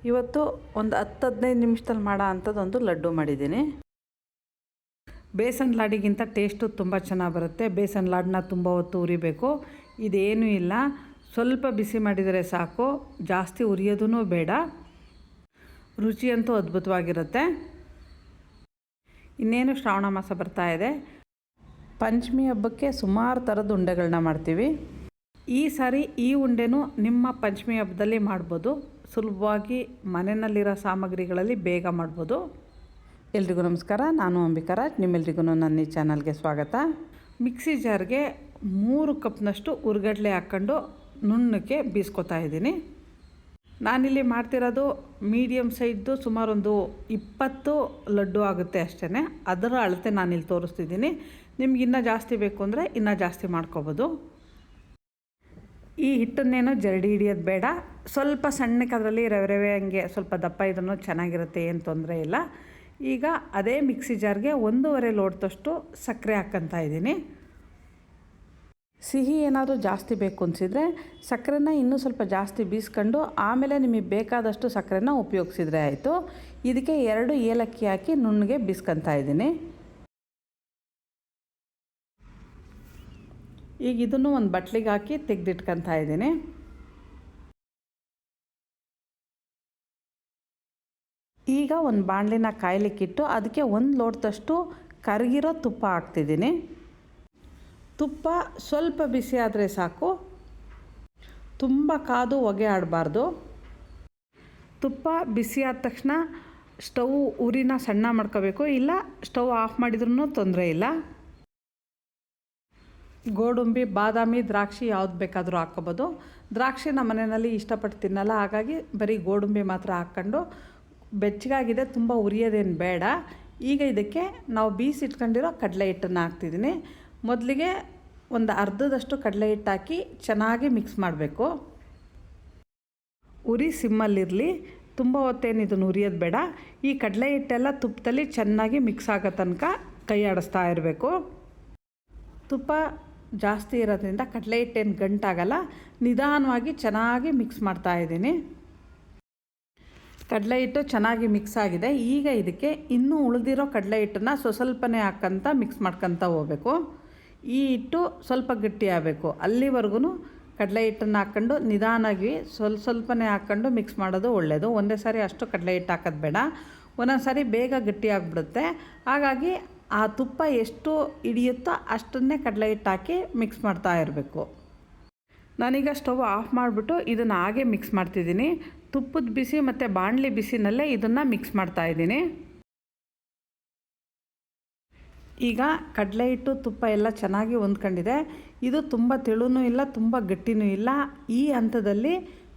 ಇವತ್ತು ಒಂದು 10-15 ನಿಮಿಷದಲ್ಲಿ ಮಾಡೋ ಅಂಥದ್ದೊಂದು ಲಡ್ಡು ಮಾಡಿದ್ದೀನಿ. ಬೇಸನ್ ಲಾಡಿಗಿಂತ ಟೇಸ್ಟು ತುಂಬ ಚೆನ್ನಾಗಿ ಬರುತ್ತೆ. ಬೇಸನ್ ಲಾಡನ್ನ ತುಂಬ ಹೊತ್ತು ಉರಿಬೇಕು. ಇದೇನೂ ಇಲ್ಲ, ಸ್ವಲ್ಪ ಬಿಸಿ ಮಾಡಿದರೆ ಸಾಕು, ಜಾಸ್ತಿ ಉರಿಯೋದೂ ಬೇಡ. ರುಚಿಯಂತೂ ಅದ್ಭುತವಾಗಿರುತ್ತೆ. ಇನ್ನೇನು ಶ್ರಾವಣ ಮಾಸ ಬರ್ತಾ ಇದೆ. ಪಂಚಮಿ ಹಬ್ಬಕ್ಕೆ ಸುಮಾರು ಥರದ ಉಂಡೆಗಳನ್ನ ಮಾಡ್ತೀವಿ. ಈ ಸಾರಿ ಈ ಉಂಡೆನೂ ನಿಮ್ಮ ಪಂಚಮಿ ಹಬ್ಬದಲ್ಲಿ ಮಾಡ್ಬೋದು. ಸುಲಭವಾಗಿ ಮನೆಯಲ್ಲಿರೋ ಸಾಮಗ್ರಿಗಳಲ್ಲಿ ಬೇಗ ಮಾಡ್ಬೋದು. ಎಲ್ರಿಗೂ ನಮಸ್ಕಾರ, ನಾನು ಅಂಬಿಕಾ ರಾಜ್. ನಿಮ್ಮೆಲ್ರಿಗೂ ನನ್ನ ಈ ಚಾನಲ್ಗೆ ಸ್ವಾಗತ. ಮಿಕ್ಸಿ ಜಾರ್ಗೆ 3 ಕಪ್ನಷ್ಟು ಹುರ್ಗಡ್ಲೆ ಹಾಕ್ಕೊಂಡು ನುಣ್ಣಕ್ಕೆ ಬೀಸ್ಕೊತಾ ಇದ್ದೀನಿ. ನಾನಿಲ್ಲಿ ಮಾಡ್ತಿರೋದು ಮೀಡಿಯಮ್ ಸೈಜ್ದು, ಸುಮಾರು ಒಂದು 20 ಲಡ್ಡು ಆಗುತ್ತೆ ಅಷ್ಟೇ. ಅದರ ಅಳತೆ ನಾನಿಲ್ಲಿ ತೋರಿಸ್ತಿದ್ದೀನಿ. ನಿಮ್ಗೆ ಇನ್ನೂ ಜಾಸ್ತಿ ಬೇಕು ಅಂದರೆ ಇನ್ನೂ ಜಾಸ್ತಿ ಮಾಡ್ಕೊಬೋದು. ಈ ಹಿಟ್ಟನ್ನೇನು ಜರಡಿ ಹಿಡಿಯೋದು ಬೇಡ. ಸ್ವಲ್ಪ ಸಣ್ಣಕ್ಕೆ ಅದರಲ್ಲಿ ರವೆ ಹಂಗೆ ಸ್ವಲ್ಪ ದಪ್ಪ ಇದನ್ನು ಚೆನ್ನಾಗಿರುತ್ತೆ, ಏನು ತೊಂದರೆ ಇಲ್ಲ. ಈಗ ಅದೇ ಮಿಕ್ಸಿ ಜಾರ್ಗೆ 1.5 ಲೋಟದಷ್ಟು ಸಕ್ಕರೆ ಹಾಕ್ಕೊತಾ ಇದ್ದೀನಿ. ಸಿಹಿ ಏನಾದರೂ ಜಾಸ್ತಿ ಬೇಕು ಅನಿಸಿದರೆ ಸಕ್ಕರೆನ ಇನ್ನೂ ಸ್ವಲ್ಪ ಜಾಸ್ತಿ ಬೀಸ್ಕೊಂಡು ಆಮೇಲೆ ನಿಮಗೆ ಬೇಕಾದಷ್ಟು ಸಕ್ಕರೆನ ಉಪಯೋಗಿಸಿದ್ರೆ ಆಯಿತು. ಇದಕ್ಕೆ 2 ಏಲಕ್ಕಿ ಹಾಕಿ ನುಣ್ಣಗೆ ಬೀಸ್ಕೊತಾ ಇದ್ದೀನಿ. ಈಗ ಇದನ್ನು ಒಂದು ಬಟ್ಲಿಗೆ ಹಾಕಿ ತೆಗೆದಿಟ್ಕೊತಾ ಇದ್ದೀನಿ. ಈಗ ಒಂದು ಬಾಣಲಿನ ಕಾಯ್ಲಿಕ್ಕಿಟ್ಟು ಅದಕ್ಕೆ 1 ಲೋಟದಷ್ಟು ಕರಗಿರೋ ತುಪ್ಪ ಹಾಕ್ತಿದ್ದೀನಿ. ತುಪ್ಪ ಸ್ವಲ್ಪ ಬಿಸಿ ಆದರೆ ಸಾಕು, ತುಂಬ ಕಾದು ಹೊಗೆ ಆಡಬಾರ್ದು. ತುಪ್ಪ ಬಿಸಿ ಆದ ತಕ್ಷಣ ಸ್ಟವ್ ಉರಿನ ಸಣ್ಣ ಮಾಡ್ಕೋಬೇಕು, ಇಲ್ಲ ಸ್ಟವ್ ಆಫ್ ಮಾಡಿದ್ರೂ ತೊಂದರೆ ಇಲ್ಲ. ಗೋಡಂಬಿ, ಬಾದಾಮಿ, ದ್ರಾಕ್ಷಿ ಯಾವ್ದು ಬೇಕಾದರೂ ಹಾಕ್ಕೋಬೋದು. ದ್ರಾಕ್ಷಿ ನಮ್ಮ ಮನೆಯಲ್ಲಿ ಇಷ್ಟಪಟ್ಟು ತಿನ್ನಲ್ಲ, ಹಾಗಾಗಿ ಬರೀ ಗೋಡಂಬಿ ಮಾತ್ರ ಹಾಕ್ಕೊಂಡು ಬೆಚ್ಚಗಾಗಿದೆ, ತುಂಬ ಉರಿಯೋದೇನು ಬೇಡ. ಈಗ ಇದಕ್ಕೆ ನಾವು ಬೀಸಿಟ್ಕೊಂಡಿರೋ ಕಡಲೆ ಹಿಟ್ಟನ್ನು ಹಾಕ್ತಿದ್ದೀನಿ. ಮೊದಲಿಗೆ ಒಂದು ಅರ್ಧದಷ್ಟು ಕಡಲೆ ಹಿಟ್ಟು ಹಾಕಿ ಚೆನ್ನಾಗಿ ಮಿಕ್ಸ್ ಮಾಡಬೇಕು. ಉರಿ ಸಿಮ್ಮಲ್ಲಿರಲಿ, ತುಂಬ ಹೊತ್ತೇನು ಇದನ್ನು ಉರಿಯೋದು ಬೇಡ. ಈ ಕಡಲೆ ಹಿಟ್ಟೆಲ್ಲ ತುಪ್ಪದಲ್ಲಿ ಚೆನ್ನಾಗಿ ಮಿಕ್ಸ್ ಆಗೋ ತನಕ ಕೈ ಆಡಿಸ್ತಾ ಇರಬೇಕು. ತುಪ್ಪ ಜಾಸ್ತಿ ಇರೋದ್ರಿಂದ ಕಡಲೆ ಹಿಟ್ಟೇನು ಗಂಟಾಗಲ್ಲ. ನಿಧಾನವಾಗಿ ಚೆನ್ನಾಗಿ ಮಿಕ್ಸ್ ಮಾಡ್ತಾ ಇದ್ದೀನಿ. ಕಡಲೆ ಹಿಟ್ಟು ಚೆನ್ನಾಗಿ ಮಿಕ್ಸ್ ಆಗಿದೆ. ಈಗ ಇದಕ್ಕೆ ಇನ್ನೂ ಉಳಿದಿರೋ ಕಡಲೆ ಹಿಟ್ಟನ್ನು ಸ್ವಲ್ಪನೇ ಹಾಕ್ಕೊಂತ ಮಿಕ್ಸ್ ಮಾಡ್ಕೊತ ಹೋಗಬೇಕು. ಈ ಹಿಟ್ಟು ಸ್ವಲ್ಪ ಗಟ್ಟಿ ಆಗಬೇಕು. ಅಲ್ಲಿವರೆಗೂ ಕಡಲೆ ಹಿಟ್ಟನ್ನು ಹಾಕ್ಕೊಂಡು ನಿಧಾನಾಗಿ ಸ್ವಲ್ಪನೇ ಹಾಕ್ಕೊಂಡು ಮಿಕ್ಸ್ ಮಾಡೋದು ಒಳ್ಳೆಯದು. ಒಂದೇ ಸಾರಿ ಅಷ್ಟು ಕಡಲೆ ಹಿಟ್ಟು ಹಾಕೋದು ಬೇಡ, ಒಂದೊಂದು ಸಾರಿ ಬೇಗ ಗಟ್ಟಿ ಆಗಿಬಿಡುತ್ತೆ. ಹಾಗಾಗಿ ಆ ತುಪ್ಪ ಎಷ್ಟು ಹಿಡಿಯುತ್ತೋ ಅಷ್ಟನ್ನೇ ಕಡಲೆ ಹಿಟ್ಟು ಹಾಕಿ ಮಿಕ್ಸ್ ಮಾಡ್ತಾ ಇರಬೇಕು. ನಾನೀಗ ಸ್ಟವ್ ಆಫ್ ಮಾಡಿಬಿಟ್ಟು ಇದನ್ನು ಹಾಗೆ ಮಿಕ್ಸ್ ಮಾಡ್ತಿದ್ದೀನಿ. ತುಪ್ಪದ ಬಿಸಿ ಮತ್ತು ಬಾಣಲಿ ಬಿಸಿನಲ್ಲೇ ಇದನ್ನು ಮಿಕ್ಸ್ ಮಾಡ್ತಾಯಿದ್ದೀನಿ. ಈಗ ಕಡಲೆ ಹಿಟ್ಟು ತುಪ್ಪ ಎಲ್ಲ ಚೆನ್ನಾಗಿ ಹೊಂದ್ಕೊಂಡಿದೆ. ಇದು ತುಂಬ ತೆಳುನೂ ಇಲ್ಲ, ತುಂಬ ಗಟ್ಟಿನೂ ಇಲ್ಲ. ಈ ಹಂತದಲ್ಲಿ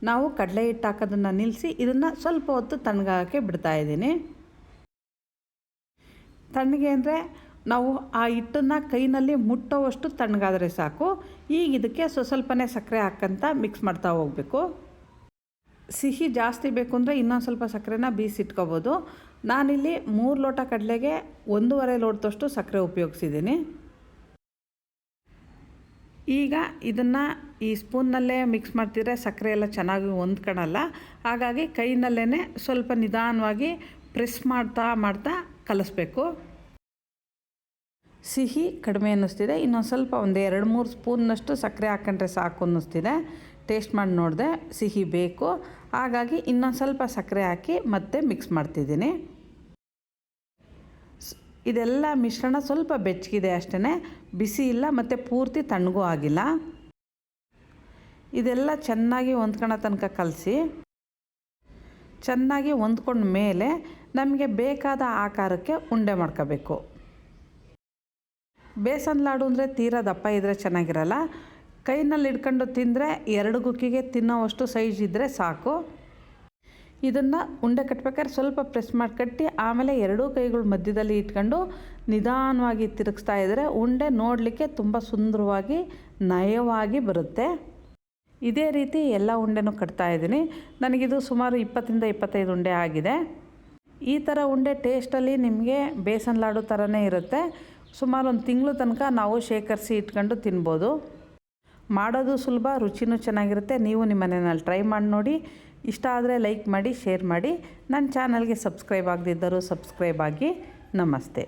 ನಾವು ಕಡಲೆ ಹಿಟ್ಟು ಹಾಕೋದನ್ನು ನಿಲ್ಲಿಸಿ ಇದನ್ನು ಸ್ವಲ್ಪ ಹೊತ್ತು ತಣ್ಣಗಾಗೋಕ್ಕೆ ಬಿಡ್ತಾಯಿದ್ದೀನಿ. ತಣ್ಣಗೆ ಅಂದರೆ ನಾವು ಆ ಹಿಟ್ಟನ್ನು ಕೈನಲ್ಲಿ ಮುಟ್ಟೋವಷ್ಟು ತಣ್ಣಗಾದರೆ ಸಾಕು. ಈಗ ಇದಕ್ಕೆ ಸ್ವಲ್ಪನೇ ಸಕ್ಕರೆ ಹಾಕ್ಕೊಂತ ಮಿಕ್ಸ್ ಮಾಡ್ತಾ ಹೋಗಬೇಕು. ಸಿಹಿ ಜಾಸ್ತಿ ಬೇಕು ಅಂದರೆ ಇನ್ನೊಂದು ಸ್ವಲ್ಪ ಸಕ್ಕರೆನ ಬೀಸಿಟ್ಕೋಬೋದು. ನಾನಿಲ್ಲಿ 3 ಲೋಟ ಕಡಲೆಗೆ 1.5 ಲೋಟದಷ್ಟು ಸಕ್ಕರೆ ಉಪಯೋಗಿಸಿದ್ದೀನಿ. ಈಗ ಇದನ್ನು ಈ ಸ್ಪೂನ್ನಲ್ಲೇ ಮಿಕ್ಸ್ ಮಾಡ್ತಿದ್ರೆ ಸಕ್ಕರೆ ಎಲ್ಲ ಚೆನ್ನಾಗಿ ಹೊಂದ್ಕೊಳ್ಳಲ್ಲ. ಹಾಗಾಗಿ ಕೈನಲ್ಲೇ ಸ್ವಲ್ಪ ನಿಧಾನವಾಗಿ ಪ್ರೆಸ್ ಮಾಡ್ತಾ ಕಲಿಸ್ಬೇಕು. ಸಿಹಿ ಕಡಿಮೆ ಅನ್ನಿಸ್ತಿದೆ, ಇನ್ನೊಂದು ಸ್ವಲ್ಪ ಒಂದು 2-3 ಸ್ಪೂನ್ನಷ್ಟು ಸಕ್ಕರೆ ಹಾಕ್ಕೊಂಡ್ರೆ ಸಾಕು ಅನ್ನಿಸ್ತಿದೆ. ಟೇಸ್ಟ್ ಮಾಡಿ ನೋಡಿದೆ ಸಿಹಿ ಬೇಕು, ಹಾಗಾಗಿ ಇನ್ನೊಂದು ಸ್ವಲ್ಪ ಸಕ್ಕರೆ ಹಾಕಿ ಮತ್ತೆ ಮಿಕ್ಸ್ ಮಾಡ್ತಿದ್ದೀನಿ. ಇದೆಲ್ಲ ಮಿಶ್ರಣ ಸ್ವಲ್ಪ ಬೆಚ್ಚಗಿದೆ ಅಷ್ಟೇ, ಬಿಸಿ ಇಲ್ಲ ಮತ್ತು ಪೂರ್ತಿ ತಣ್ಣಗೂ ಆಗಿಲ್ಲ. ಇದೆಲ್ಲ ಚೆನ್ನಾಗಿ ಹೊಂದ್ಕೊಳ್ಳೋ ತನಕ ಕಲಸಿ ಚೆನ್ನಾಗಿ ಹೊಂದ್ಕೊಂಡ ಮೇಲೆ ನಮಗೆ ಬೇಕಾದ ಆಕಾರಕ್ಕೆ ಉಂಡೆ ಮಾಡ್ಕೋಬೇಕು. ಬೇಸನ್ ಲಾಡು ಅಂದರೆ ತೀರಾ ದಪ್ಪ ಇದ್ದರೆ ಚೆನ್ನಾಗಿರಲ್ಲ. ಕೈನಲ್ಲಿ ಹಿಡ್ಕೊಂಡು ತಿಂದರೆ 2 ಗುಕ್ಕಿಗೆ ತಿನ್ನೋವಷ್ಟು ಸೈಜ್ ಇದ್ದರೆ ಸಾಕು. ಇದನ್ನು ಉಂಡೆ ಕಟ್ಬೇಕಾದ್ರೆ ಸ್ವಲ್ಪ ಪ್ರೆಸ್ ಮಾಡಿ ಕಟ್ಟಿ ಆಮೇಲೆ 2 ಕೈಗಳು ಮಧ್ಯದಲ್ಲಿ ಇಟ್ಕೊಂಡು ನಿಧಾನವಾಗಿ ತಿರುಗಿಸ್ತಾ ಇದ್ದರೆ ಉಂಡೆ ನೋಡಲಿಕ್ಕೆ ತುಂಬ ಸುಂದರವಾಗಿ ನಯವಾಗಿ ಬರುತ್ತೆ. ಇದೇ ರೀತಿ ಎಲ್ಲ ಉಂಡೆನೂ ಕಟ್ತಾಯಿದ್ದೀನಿ. ನನಗಿದು ಸುಮಾರು 20-25 ಉಂಡೆ ಆಗಿದೆ. ಈ ಥರ ಉಂಡೆ ಟೇಸ್ಟಲ್ಲಿ ನಿಮಗೆ ಬೇಸನ್ ಲಾಡು ಥರನೇ ಇರುತ್ತೆ. ಸುಮಾರು 1 ತಿಂಗಳು ತನಕ ನಾವು ಶೇಖರಿಸಿ ಇಟ್ಕೊಂಡು ತಿನ್ಬೋದು. ಮಾಡೋದು ಸುಲಭ, ರುಚಿನೂ ಚೆನ್ನಾಗಿರುತ್ತೆ. ನೀವು ನಿಮ್ಮ ಮನೆಯಲ್ಲಿ ಟ್ರೈ ಮಾಡಿ ನೋಡಿ. ಇಷ್ಟ ಆದರೆ ಲೈಕ್ ಮಾಡಿ, ಶೇರ್ ಮಾಡಿ. ನನ್ನ ಚಾನಲ್ಗೆ ಸಬ್ಸ್ಕ್ರೈಬ್ ಆಗದಿದ್ದರೂ ಸಬ್ಸ್ಕ್ರೈಬ್ ಆಗಿ. ನಮಸ್ತೆ.